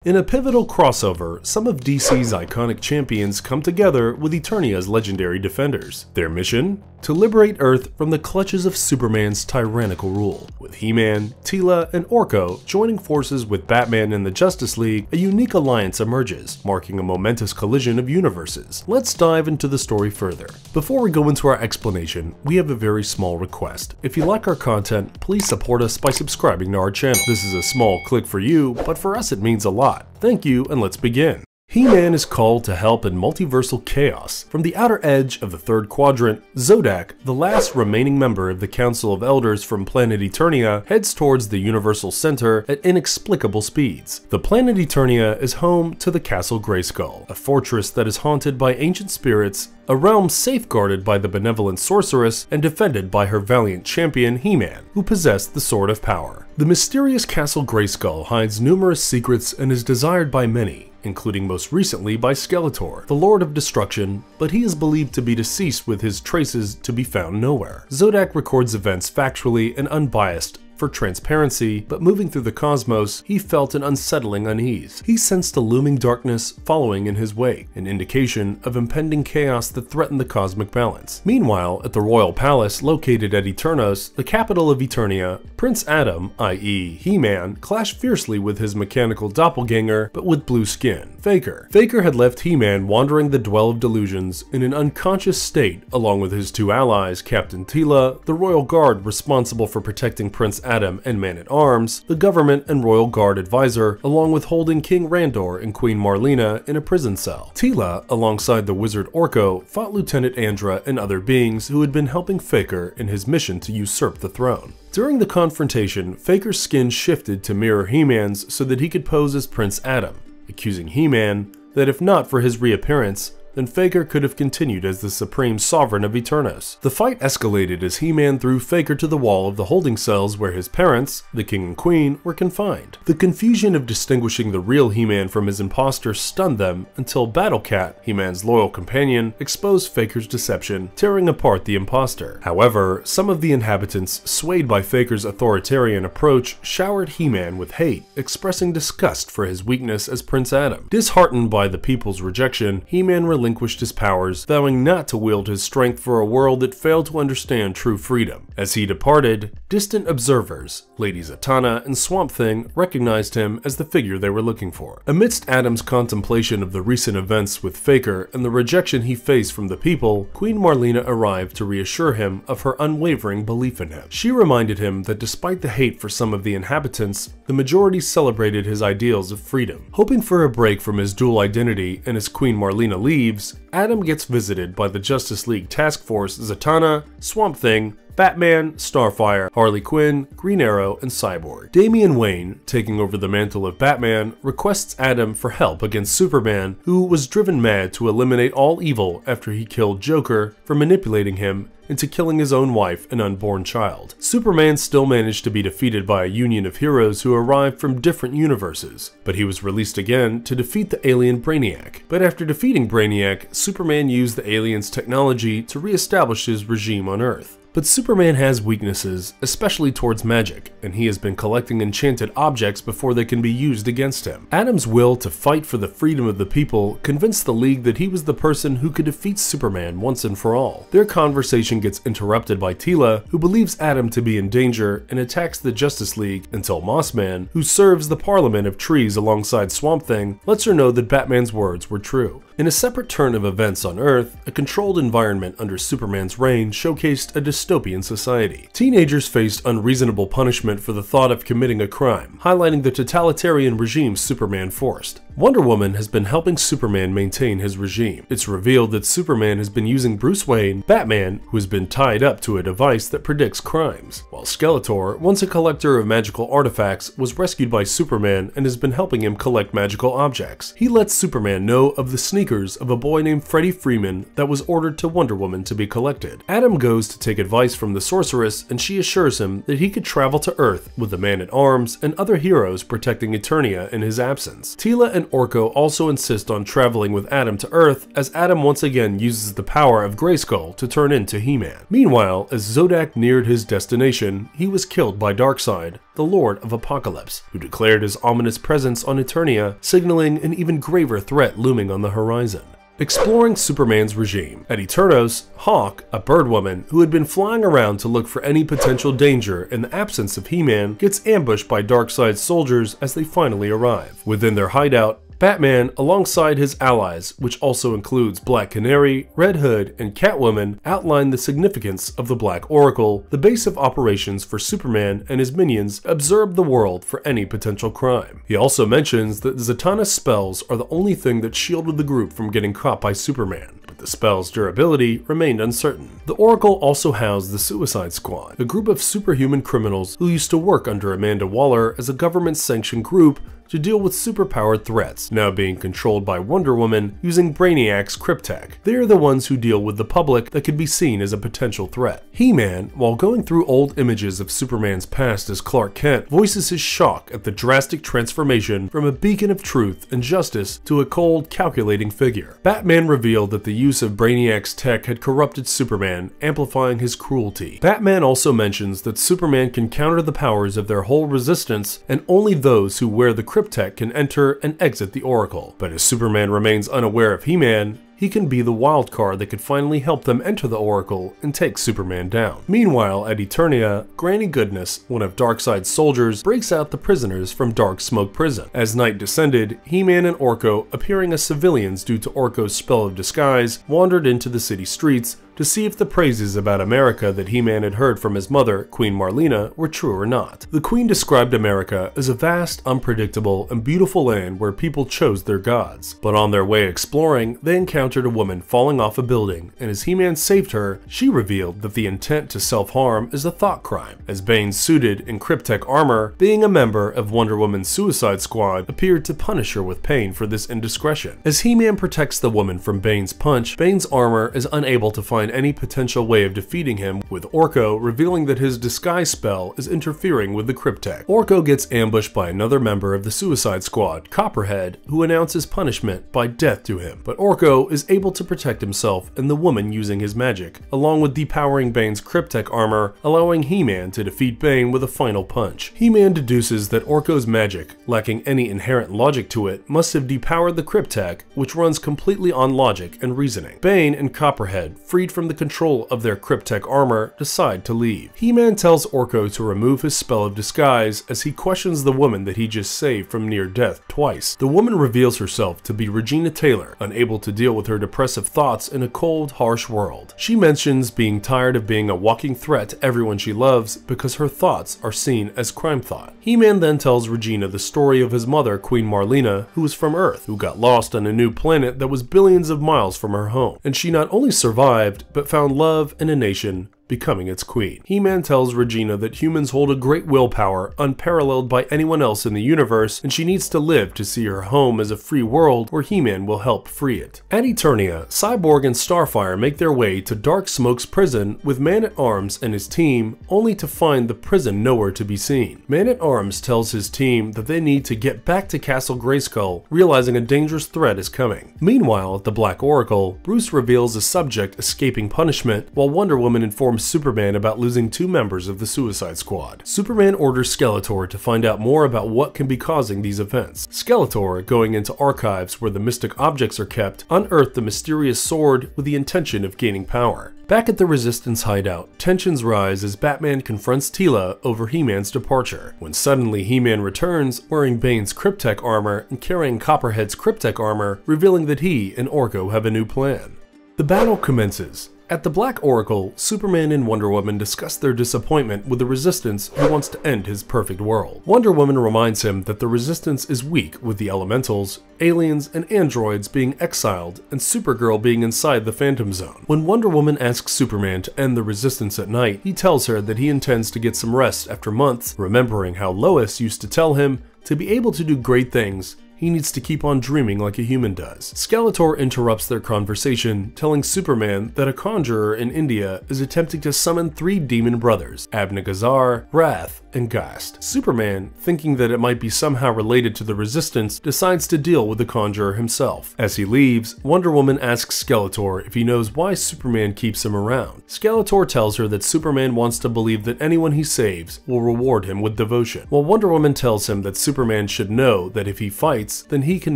In a pivotal crossover, some of DC's iconic champions come together with Eternia's legendary defenders. Their mission? To liberate Earth from the clutches of Superman's tyrannical rule. With He-Man, Teela, and Orko joining forces with Batman and the Justice League, a unique alliance emerges, marking a momentous collision of universes. Let's dive into the story further. Before we go into our explanation, we have a very small request. If you like our content, please support us by subscribing to our channel. This is a small click for you, but for us it means a lot. Thank you, and let's begin. He-Man is called to help in multiversal chaos. From the outer edge of the third quadrant, Zodak, the last remaining member of the Council of Elders from planet Eternia, heads towards the Universal Center at inexplicable speeds. The planet Eternia is home to the Castle Grayskull, a fortress that is haunted by ancient spirits, a realm safeguarded by the benevolent sorceress and defended by her valiant champion He-Man, who possessed the Sword of Power. The mysterious Castle Grayskull hides numerous secrets and is desired by many, including most recently by Skeletor, the Lord of Destruction, but he is believed to be deceased with his traces to be found nowhere. Zodak records events factually and unbiased for transparency, but moving through the cosmos, he felt an unsettling unease. He sensed a looming darkness following in his wake, an indication of impending chaos that threatened the cosmic balance. Meanwhile, at the Royal Palace located at Eternos, the capital of Eternia, Prince Adam, i.e. He-Man, clashed fiercely with his mechanical doppelganger, but with blue skin, Faker. Faker had left He-Man wandering the Dwell of Delusions in an unconscious state, along with his two allies, Captain Teela, the Royal Guard responsible for protecting Prince Adam and Man-at-Arms, the government and Royal Guard advisor, along with holding King Randor and Queen Marlena in a prison cell. Teela, alongside the wizard Orko, fought Lieutenant Andra and other beings who had been helping Faker in his mission to usurp the throne. During the confrontation, Faker's skin shifted to mirror He-Man's so that he could pose as Prince Adam, accusing He-Man that if not for his reappearance, then Faker could have continued as the supreme sovereign of Eternos. The fight escalated as He-Man threw Faker to the wall of the holding cells where his parents, the King and Queen, were confined. The confusion of distinguishing the real He-Man from his imposter stunned them until Battlecat, He-Man's loyal companion, exposed Faker's deception, tearing apart the imposter. However, some of the inhabitants, swayed by Faker's authoritarian approach, showered He-Man with hate, expressing disgust for his weakness as Prince Adam. Disheartened by the people's rejection, He-Man relinquished his powers, vowing not to wield his strength for a world that failed to understand true freedom. As he departed, distant observers, Lady Zatanna and Swamp Thing, recognized him as the figure they were looking for. Amidst Adam's contemplation of the recent events with Faker and the rejection he faced from the people, Queen Marlena arrived to reassure him of her unwavering belief in him. She reminded him that despite the hate for some of the inhabitants, the majority celebrated his ideals of freedom. Hoping for a break from his dual identity and as Queen Marlena leaves, Adam gets visited by the Justice League Task Force Zatanna, Swamp Thing, Batman, Starfire, Harley Quinn, Green Arrow, and Cyborg. Damian Wayne, taking over the mantle of Batman, requests Adam for help against Superman, who was driven mad to eliminate all evil after he killed Joker for manipulating him into killing his own wife and unborn child. Superman still managed to be defeated by a union of heroes who arrived from different universes, but he was released again to defeat the alien Brainiac. But after defeating Brainiac, Superman used the alien's technology to re-establish his regime on Earth. But Superman has weaknesses, especially towards magic, and he has been collecting enchanted objects before they can be used against him. Adam's will to fight for the freedom of the people convinced the League that he was the person who could defeat Superman once and for all. Their conversation gets interrupted by Teela, who believes Adam to be in danger and attacks the Justice League until Mossman, who serves the Parliament of Trees alongside Swamp Thing, lets her know that Batman's words were true. In a separate turn of events on Earth, a controlled environment under Superman's reign showcased a dystopian society. Teenagers faced unreasonable punishment for the thought of committing a crime, highlighting the totalitarian regime Superman forced. Wonder Woman has been helping Superman maintain his regime. It's revealed that Superman has been using Bruce Wayne, Batman, who has been tied up to a device that predicts crimes, while Skeletor, once a collector of magical artifacts, was rescued by Superman and has been helping him collect magical objects. He lets Superman know of the sneakers of a boy named Freddie Freeman that was ordered to Wonder Woman to be collected. Adam goes to take advice from the sorceress, and she assures him that he could travel to Earth with the Man-at-Arms and other heroes protecting Eternia in his absence. Teela and Orko also insist on traveling with Adam to Earth, as Adam once again uses the power of Grayskull to turn into He-Man. Meanwhile, as Zodak neared his destination, he was killed by Darkseid, the Lord of Apocalypse, who declared his ominous presence on Eternia, signaling an even graver threat looming on the horizon. Exploring Superman's regime. At Eternos, Hawk, a birdwoman who had been flying around to look for any potential danger in the absence of He-Man, gets ambushed by Darkseid's soldiers as they finally arrive. Within their hideout, Batman, alongside his allies, which also includes Black Canary, Red Hood, and Catwoman, outline the significance of the Black Oracle, the base of operations for Superman and his minions observe the world for any potential crime. He also mentions that Zatanna's spells are the only thing that shielded the group from getting caught by Superman. The spell's durability remained uncertain. The Oracle also housed the Suicide Squad, a group of superhuman criminals who used to work under Amanda Waller as a government-sanctioned group to deal with superpowered threats, now being controlled by Wonder Woman using Brainiac's Cryptek. They are the ones who deal with the public that could be seen as a potential threat. He-Man, while going through old images of Superman's past as Clark Kent, voices his shock at the drastic transformation from a beacon of truth and justice to a cold, calculating figure. Batman revealed that the use of Brainiac's tech had corrupted Superman, amplifying his cruelty. Batman also mentions that Superman can counter the powers of their whole resistance, and only those who wear the Cryptek can enter and exit the Oracle. But as Superman remains unaware of He-Man, he can be the wild card that could finally help them enter the Oracle and take Superman down. Meanwhile, at Eternia, Granny Goodness, one of Darkseid's soldiers, breaks out the prisoners from Dark Smoke Prison. As night descended, He-Man and Orko, appearing as civilians due to Orko's spell of disguise, wandered into the city streets to see if the praises about America that He-Man had heard from his mother, Queen Marlena, were true or not. The Queen described America as a vast, unpredictable, and beautiful land where people chose their gods. But on their way exploring, they encountered a woman falling off a building, and as He-Man saved her, she revealed that the intent to self-harm is a thought crime, as Bane, suited in Cryptek armor, being a member of Wonder Woman's Suicide Squad, appeared to punish her with pain for this indiscretion. As He-Man protects the woman from Bane's punch, Bane's armor is unable to find any potential way of defeating him, with Orko revealing that his disguise spell is interfering with the Cryptek. Orko gets ambushed by another member of the Suicide Squad, Copperhead, who announces punishment by death to him. But Orko is able to protect himself and the woman using his magic, along with depowering Bane's Cryptek armor, allowing He-Man to defeat Bane with a final punch. He-Man deduces that Orko's magic, lacking any inherent logic to it, must have depowered the Cryptek, which runs completely on logic and reasoning. Bane and Copperhead, freed from the control of their Cryptek armor, decide to leave. He-Man tells Orko to remove his spell of disguise as he questions the woman that he just saved from near death twice. The woman reveals herself to be Regina Taylor, unable to deal with her depressive thoughts in a cold, harsh world. She mentions being tired of being a walking threat to everyone she loves because her thoughts are seen as crime thought. He-Man then tells Regina the story of his mother, Queen Marlena, who was from Earth, who got lost on a new planet that was billions of miles from her home, and she not only survived, but found love in a nation, becoming its queen. He-Man tells Regina that humans hold a great willpower unparalleled by anyone else in the universe, and she needs to live to see her home as a free world where He-Man will help free it. At Eternia, Cyborg and Starfire make their way to Dark Smoke's prison with Man-at-Arms and his team, only to find the prison nowhere to be seen. Man-at-Arms tells his team that they need to get back to Castle Grayskull, realizing a dangerous threat is coming. Meanwhile, at the Black Oracle, Bruce reveals a subject escaping punishment, while Wonder Woman informs Superman about losing 2 members of the Suicide Squad. Superman orders Skeletor to find out more about what can be causing these events. Skeletor, going into archives where the mystic objects are kept, unearthed the mysterious sword with the intention of gaining power. Back at the Resistance hideout, tensions rise as Batman confronts Teela over He-Man's departure, when suddenly He-Man returns wearing Bane's Cryptek armor and carrying Copperhead's Cryptek armor, revealing that he and Orko have a new plan. The battle commences. At the Black Oracle, Superman and Wonder Woman discuss their disappointment with the Resistance, who wants to end his perfect world. Wonder Woman reminds him that the Resistance is weak, with the elementals, aliens, and androids being exiled, and Supergirl being inside the Phantom Zone. When Wonder Woman asks Superman to end the Resistance at night, he tells her that he intends to get some rest after months, remembering how Lois used to tell him to be able to do great things, he needs to keep on dreaming like a human does. Skeletor interrupts their conversation, telling Superman that a conjurer in India is attempting to summon 3 demon brothers, Abnegazar, Wrath, and gassed. Superman, thinking that it might be somehow related to the Resistance, decides to deal with the Conjurer himself. As he leaves, Wonder Woman asks Skeletor if he knows why Superman keeps him around. Skeletor tells her that Superman wants to believe that anyone he saves will reward him with devotion, while Wonder Woman tells him that Superman should know that if he fights, then he can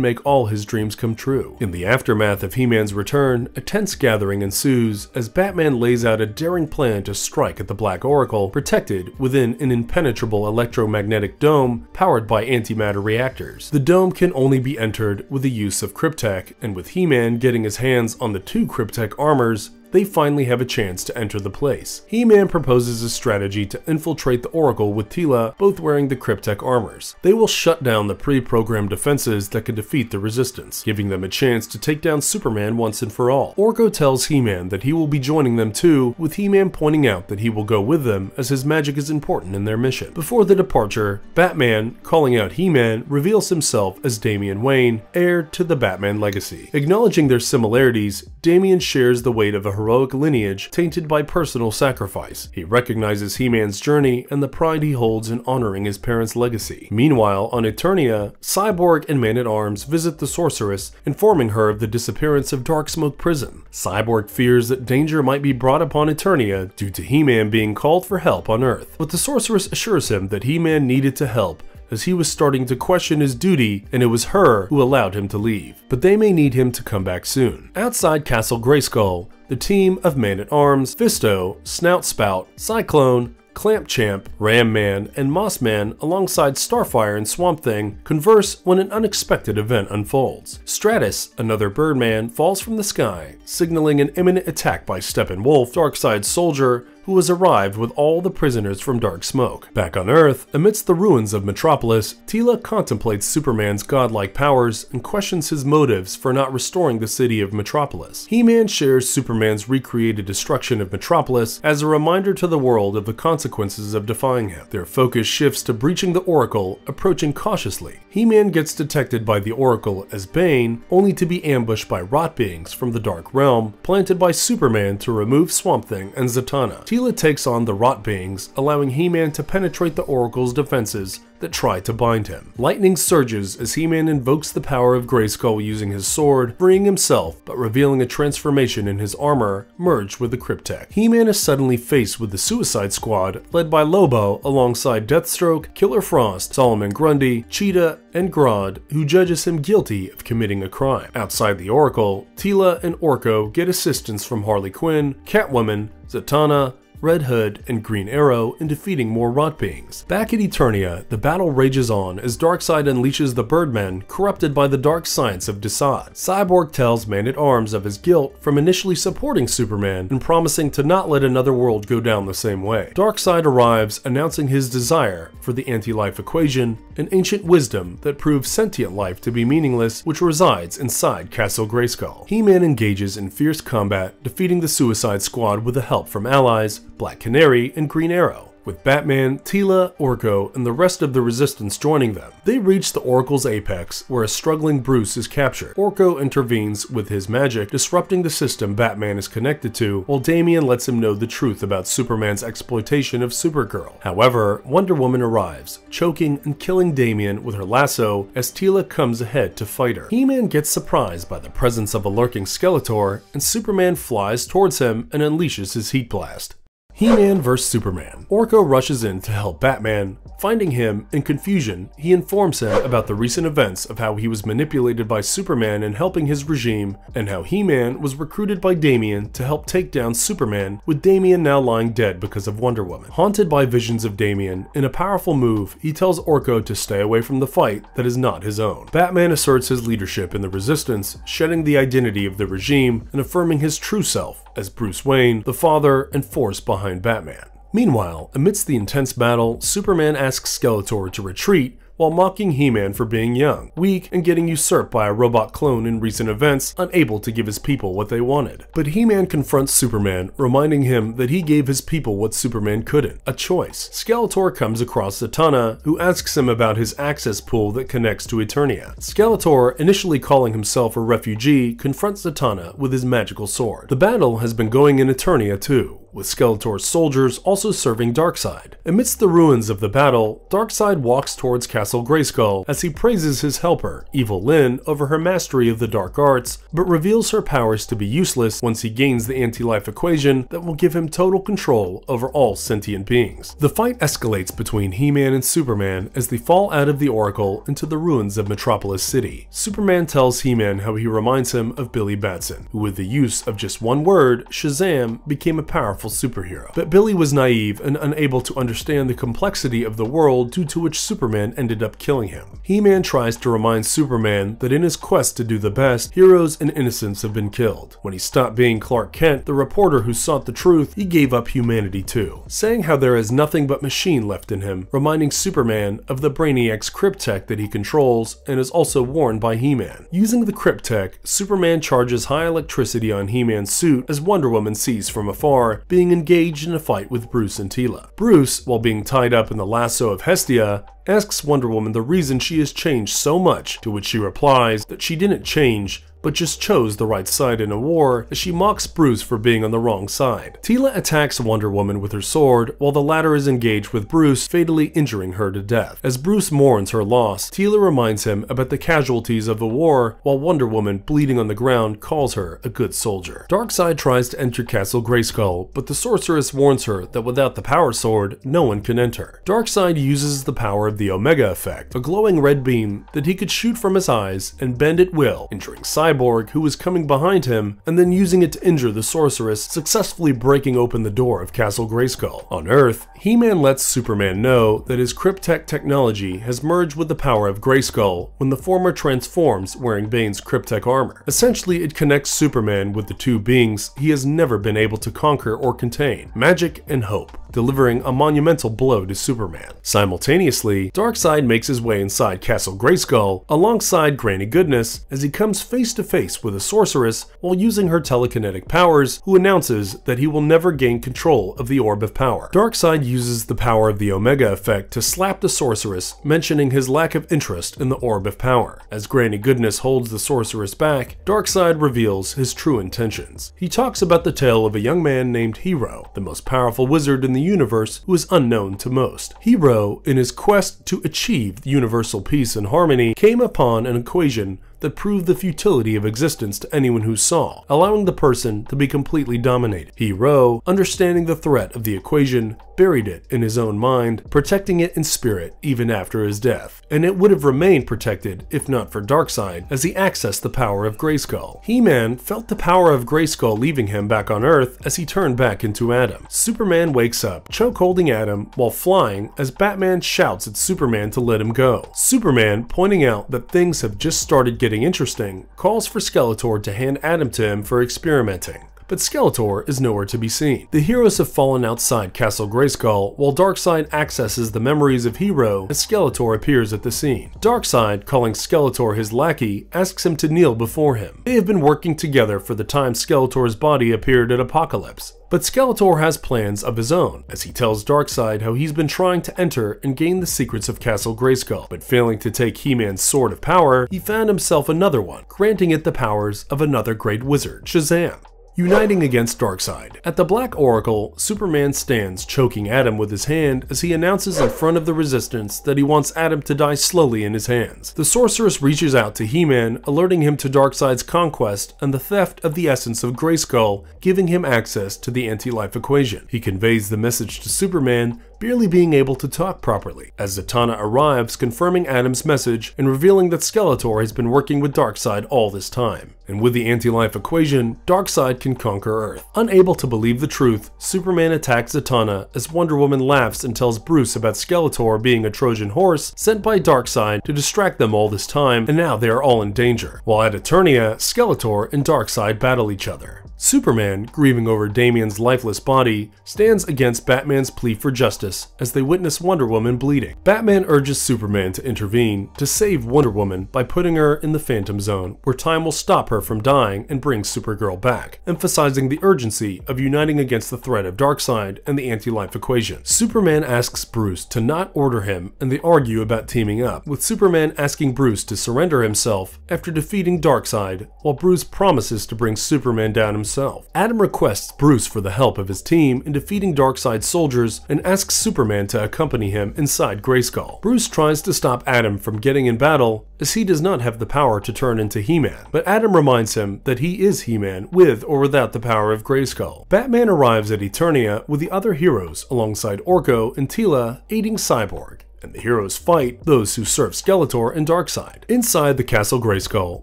make all his dreams come true. In the aftermath of He-Man's return, a tense gathering ensues as Batman lays out a daring plan to strike at the Black Oracle, protected within an impenetrable electromagnetic dome powered by antimatter reactors. The dome can only be entered with the use of Cryptek, and with He-Man getting his hands on the 2 Cryptek armors, they finally have a chance to enter the place. He-Man proposes a strategy to infiltrate the Oracle with Teela, both wearing the Cryptek armors. They will shut down the pre-programmed defenses that can defeat the Resistance, giving them a chance to take down Superman once and for all. Orko tells He-Man that he will be joining them too, with He-Man pointing out that he will go with them as his magic is important in their mission. Before the departure, Batman, calling out He-Man, reveals himself as Damian Wayne, heir to the Batman legacy. Acknowledging their similarities, Damian shares the weight of a heroic lineage tainted by personal sacrifice. He recognizes He-Man's journey and the pride he holds in honoring his parents' legacy. Meanwhile, on Eternia, Cyborg and Man-at-Arms visit the Sorceress, informing her of the disappearance of Darksmoke Prison. Cyborg fears that danger might be brought upon Eternia due to He-Man being called for help on Earth, but the Sorceress assures him that He-Man needed to help as he was starting to question his duty and it was her who allowed him to leave. But they may need him to come back soon. Outside Castle Grayskull, the team of Man-at-Arms, Fisto, Snout Spout, Cyclone, Clamp Champ, Ram Man, and Moss Man, alongside Starfire and Swamp Thing, converse when an unexpected event unfolds. Stratus, another Birdman, falls from the sky, signaling an imminent attack by Steppenwolf, Darkseid's soldier, who has arrived with all the prisoners from Dark Smoke. Back on Earth, amidst the ruins of Metropolis, Teela contemplates Superman's godlike powers and questions his motives for not restoring the city of Metropolis. He-Man shares Superman's recreated destruction of Metropolis as a reminder to the world of the consequences of defying him. Their focus shifts to breaching the Oracle, approaching cautiously. He-Man gets detected by the Oracle as Bane, only to be ambushed by rot beings from the Dark Realm, planted by Superman to remove Swamp Thing and Zatanna. Teela takes on the rot beings, allowing He-Man to penetrate the Oracle's defenses that try to bind him. Lightning surges as He-Man invokes the power of Grayskull using his sword, freeing himself but revealing a transformation in his armor merged with the Cryptek. He-Man is suddenly faced with the Suicide Squad led by Lobo alongside Deathstroke, Killer Frost, Solomon Grundy, Cheetah, and Grodd, who judges him guilty of committing a crime. Outside the Oracle, Teela and Orko get assistance from Harley Quinn, Catwoman, Zatanna, Red Hood, and Green Arrow in defeating more rot beings. Back at Eternia, the battle rages on as Darkseid unleashes the Birdmen, corrupted by the dark science of Desaad. Cyborg tells Man-at-Arms of his guilt from initially supporting Superman and promising to not let another world go down the same way. Darkseid arrives, announcing his desire for the anti-life equation, an ancient wisdom that proves sentient life to be meaningless, which resides inside Castle Grayskull. He-Man engages in fierce combat, defeating the Suicide Squad with the help from allies, Black Canary, and Green Arrow, with Batman, Teela, Orko, and the rest of the Resistance joining them. They reach the Oracle's apex, where a struggling Bruce is captured. Orko intervenes with his magic, disrupting the system Batman is connected to, while Damian lets him know the truth about Superman's exploitation of Supergirl. However, Wonder Woman arrives, choking and killing Damian with her lasso as Teela comes ahead to fight her. He-Man gets surprised by the presence of a lurking Skeletor, and Superman flies towards him and unleashes his heat blast. He-Man vs. Superman. Orko rushes in to help Batman. Finding him in confusion, he informs him about the recent events of how he was manipulated by Superman in helping his regime, and how He-Man was recruited by Damian to help take down Superman, with Damian now lying dead because of Wonder Woman. Haunted by visions of Damian, in a powerful move, he tells Orko to stay away from the fight that is not his own. Batman asserts his leadership in the Resistance, shedding the identity of the regime and affirming his true self as Bruce Wayne, the father and force behind Batman. Meanwhile, amidst the intense battle, Superman asks Skeletor to retreat while mocking He-Man for being young, weak, and getting usurped by a robot clone in recent events, unable to give his people what they wanted. But He-Man confronts Superman, reminding him that he gave his people what Superman couldn't, a choice. Skeletor comes across Zatanna, who asks him about his access pool that connects to Eternia. Skeletor, initially calling himself a refugee, confronts Zatanna with his magical sword. The battle has been going in Eternia too, with Skeletor's soldiers also serving Darkseid. Amidst the ruins of the battle, Darkseid walks towards Castle Grayskull as he praises his helper, Evil Lyn, over her mastery of the dark arts, but reveals her powers to be useless once he gains the anti-life equation that will give him total control over all sentient beings. The fight escalates between He-Man and Superman as they fall out of the Oracle into the ruins of Metropolis City. Superman tells He-Man how he reminds him of Billy Batson, who with the use of just one word, Shazam, became a powerful superhero. But Billy was naive and unable to understand the complexity of the world, due to which Superman ended up killing him. He-Man tries to remind Superman that in his quest to do the best, heroes and innocents have been killed. When he stopped being Clark Kent, the reporter who sought the truth, he gave up humanity too, saying how there is nothing but machine left in him, reminding Superman of the Brainiac's Cryptek that he controls and is also worn by He-Man. Using the Cryptek, Superman charges high electricity on He-Man's suit as Wonder Woman sees from afar, being engaged in a fight with Bruce and Teela. Bruce, while being tied up in the lasso of Hestia, asks Wonder Woman the reason she has changed so much, to which she replies that she didn't change, but just chose the right side in a war, as she mocks Bruce for being on the wrong side. Teela attacks Wonder Woman with her sword, while the latter is engaged with Bruce, fatally injuring her to death. As Bruce mourns her loss, Teela reminds him about the casualties of the war, while Wonder Woman, bleeding on the ground, calls her a good soldier. Darkseid tries to enter Castle Grayskull, but the sorceress warns her that without the Power Sword, no one can enter. Darkseid uses the power of the Omega Effect, a glowing red beam that he could shoot from his eyes and bend at will, injuring Cyborg, who was coming behind him, and then using it to injure the sorceress, successfully breaking open the door of Castle Grayskull. On Earth, He-Man lets Superman know that his Cryptek technology has merged with the power of Grayskull when the former transforms wearing Bane's Cryptek armor. Essentially, it connects Superman with the two beings he has never been able to conquer or contain, magic and hope, delivering a monumental blow to Superman. Simultaneously, Darkseid makes his way inside Castle Grayskull alongside Granny Goodness as he comes face to face with a sorceress while using her telekinetic powers, who announces that he will never gain control of the Orb of Power. Darkseid uses the power of the Omega Effect to slap the sorceress, mentioning his lack of interest in the Orb of Power. As Granny Goodness holds the sorceress back, Darkseid reveals his true intentions. He talks about the tale of a young man named Hero, the most powerful wizard in the universe who is unknown to most. Hero, in his quest to achieve universal peace and harmony, came upon an equation that proved the futility of existence to anyone who saw, allowing the person to be completely dominated. Hero, understanding the threat of the equation, buried it in his own mind, protecting it in spirit even after his death. And it would have remained protected if not for Darkseid, as he accessed the power of Grayskull. He-Man felt the power of Grayskull leaving him back on Earth as he turned back into Adam. Superman wakes up, choke-holding Adam while flying, as Batman shouts at Superman to let him go. Superman, pointing out that things have just started getting interesting, calls for Skeletor to hand Adam to him for experimenting. But Skeletor is nowhere to be seen. The heroes have fallen outside Castle Grayskull, while Darkseid accesses the memories of Hero as Skeletor appears at the scene. Darkseid, calling Skeletor his lackey, asks him to kneel before him. They have been working together for the time Skeletor's body appeared at Apocalypse. But Skeletor has plans of his own, as he tells Darkseid how he's been trying to enter and gain the secrets of Castle Grayskull, but failing to take He-Man's Sword of Power, he found himself another one, granting it the powers of another great wizard, Shazam. Uniting against Darkseid. At the Black Oracle, Superman stands choking Adam with his hand as he announces in front of the Resistance that he wants Adam to die slowly in his hands. The sorceress reaches out to He-Man, alerting him to Darkseid's conquest and the theft of the essence of Grayskull, giving him access to the anti-life equation. He conveys the message to Superman, barely being able to talk properly, as Zatanna arrives, confirming Adam's message and revealing that Skeletor has been working with Darkseid all this time. And with the anti-life equation, Darkseid can conquer Earth. Unable to believe the truth, Superman attacks Zatanna as Wonder Woman laughs and tells Bruce about Skeletor being a Trojan horse sent by Darkseid to distract them all this time, and now they are all in danger. While at Eternia, Skeletor and Darkseid battle each other. Superman, grieving over Damian's lifeless body, stands against Batman's plea for justice as they witness Wonder Woman bleeding. Batman urges Superman to intervene to save Wonder Woman by putting her in the Phantom Zone, where time will stop her from dying and bring Supergirl back, emphasizing the urgency of uniting against the threat of Darkseid and the anti-life equation. Superman asks Bruce to not order him, and they argue about teaming up, with Superman asking Bruce to surrender himself after defeating Darkseid, while Bruce promises to bring Superman down himself himself. Adam requests Bruce for the help of his team in defeating Darkseid's soldiers and asks Superman to accompany him inside Grayskull. Bruce tries to stop Adam from getting in battle, as he does not have the power to turn into He-Man, but Adam reminds him that he is He-Man with or without the power of Grayskull. Batman arrives at Eternia with the other heroes alongside Orko and Teela aiding Cyborg, and the heroes fight those who serve Skeletor and Darkseid. Inside the Castle Grayskull,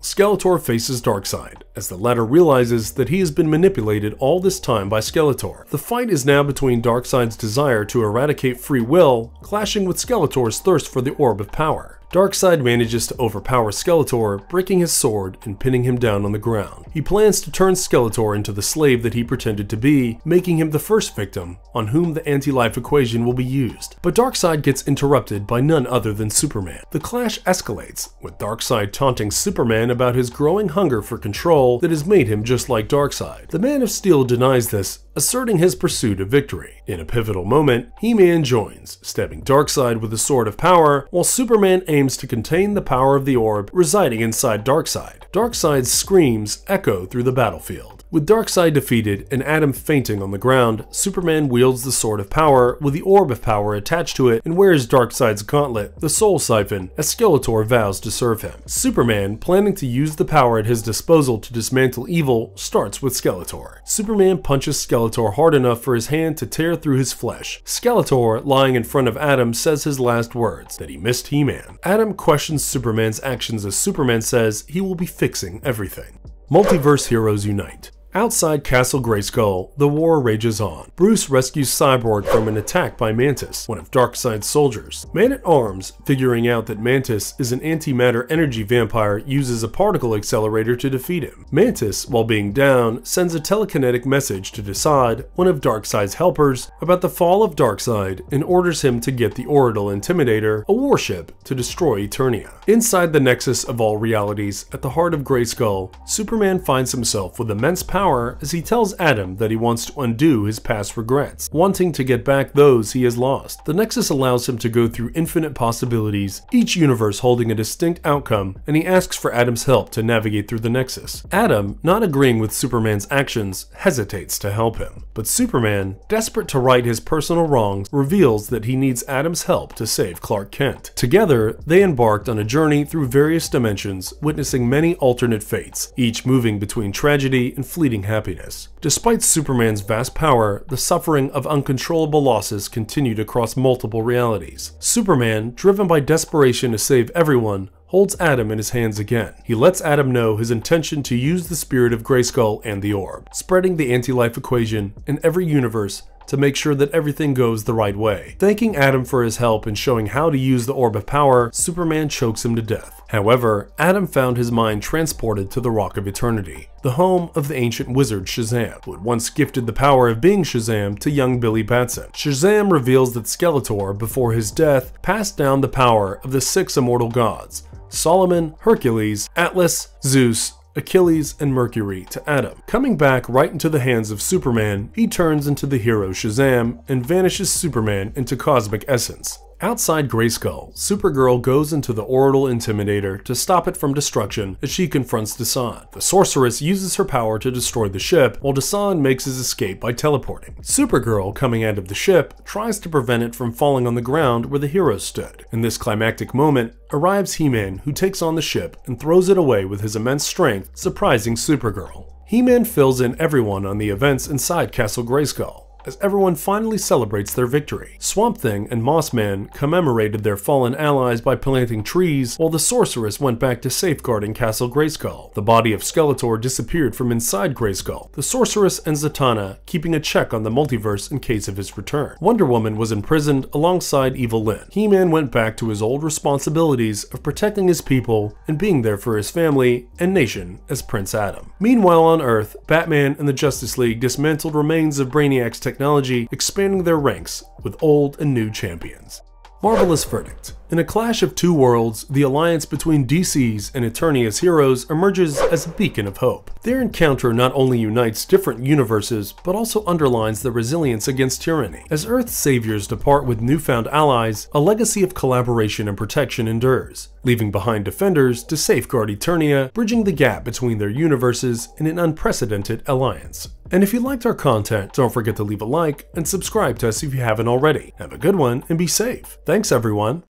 Skeletor faces Darkseid, as the latter realizes that he has been manipulated all this time by Skeletor. The fight is now between Darkseid's desire to eradicate free will, clashing with Skeletor's thirst for the Orb of Power. Darkseid manages to overpower Skeletor, breaking his sword and pinning him down on the ground. He plans to turn Skeletor into the slave that he pretended to be, making him the first victim on whom the anti-life equation will be used. But Darkseid gets interrupted by none other than Superman. The clash escalates, with Darkseid taunting Superman about his growing hunger for control that has made him just like Darkseid. The Man of Steel denies this, asserting his pursuit of victory. In a pivotal moment, He-Man joins, stabbing Darkseid with the Sword of Power, while Superman aims to contain the power of the orb residing inside Darkseid. Darkseid's screams echo through the battlefield. With Darkseid defeated and Adam fainting on the ground, Superman wields the Sword of Power with the Orb of Power attached to it and wears Darkseid's gauntlet, the Soul Siphon, as Skeletor vows to serve him. Superman, planning to use the power at his disposal to dismantle evil, starts with Skeletor. Superman punches Skeletor hard enough for his hand to tear through his flesh. Skeletor, lying in front of Adam, says his last words, that he missed He-Man. Adam questions Superman's actions as Superman says he will be fixing everything. Multiverse heroes unite. Outside Castle Grayskull, the war rages on. Bruce rescues Cyborg from an attack by Mantis, one of Darkseid's soldiers. Man-at-Arms, figuring out that Mantis is an antimatter energy vampire, uses a particle accelerator to defeat him. Mantis, while being down, sends a telekinetic message to Desaad, one of Darkseid's helpers, about the fall of Darkseid and orders him to get the Orbital Intimidator, a warship, to destroy Eternia. Inside the nexus of all realities, at the heart of Grayskull, Superman finds himself with immense power as he tells Adam that he wants to undo his past regrets, wanting to get back those he has lost. The Nexus allows him to go through infinite possibilities, each universe holding a distinct outcome, and he asks for Adam's help to navigate through the Nexus. Adam, not agreeing with Superman's actions, hesitates to help him. But Superman, desperate to right his personal wrongs, reveals that he needs Adam's help to save Clark Kent. Together, they embarked on a journey through various dimensions, witnessing many alternate fates, each moving between tragedy and fleeting happiness. Despite Superman's vast power, the suffering of uncontrollable losses continued across multiple realities. Superman, driven by desperation to save everyone, holds Adam in his hands again. He lets Adam know his intention to use the spirit of Grayskull and the orb, spreading the anti-life equation in every universe to make sure that everything goes the right way. Thanking Adam for his help in showing how to use the Orb of Power, Superman chokes him to death. However, Adam found his mind transported to the Rock of Eternity, the home of the ancient wizard Shazam, who had once gifted the power of being Shazam to young Billy Batson. Shazam reveals that Skeletor, before his death, passed down the power of the 6 immortal gods, Solomon, Hercules, Atlas, Zeus, Achilles, and Mercury, to Adam. Coming back right into the hands of Superman, he turns into the hero Shazam and vanishes Superman into cosmic essence. Outside Grayskull, Supergirl goes into the Orbital Intimidator to stop it from destruction as she confronts Desaad. The sorceress uses her power to destroy the ship, while Desaad makes his escape by teleporting. Supergirl, coming out of the ship, tries to prevent it from falling on the ground where the heroes stood. In this climactic moment, arrives He-Man, who takes on the ship and throws it away with his immense strength, surprising Supergirl. He-Man fills in everyone on the events inside Castle Grayskull, as everyone finally celebrates their victory. Swamp Thing and Moss Man commemorated their fallen allies by planting trees, while the sorceress went back to safeguarding Castle Grayskull. The body of Skeletor disappeared from inside Grayskull, the sorceress and Zatanna keeping a check on the multiverse in case of his return. Wonder Woman was imprisoned alongside Evil Lyn. He-Man went back to his old responsibilities of protecting his people and being there for his family and nation as Prince Adam. Meanwhile on Earth, Batman and the Justice League dismantled remains of Brainiac's technology, expanding their ranks with old and new champions. Marvelous verdict. In a clash of two worlds, the alliance between DC's and Eternia's heroes emerges as a beacon of hope. Their encounter not only unites different universes, but also underlines the resilience against tyranny. As Earth's saviors depart with newfound allies, a legacy of collaboration and protection endures, leaving behind defenders to safeguard Eternia, bridging the gap between their universes in an unprecedented alliance. And if you liked our content, don't forget to leave a like and subscribe to us if you haven't already. Have a good one and be safe. Thanks everyone.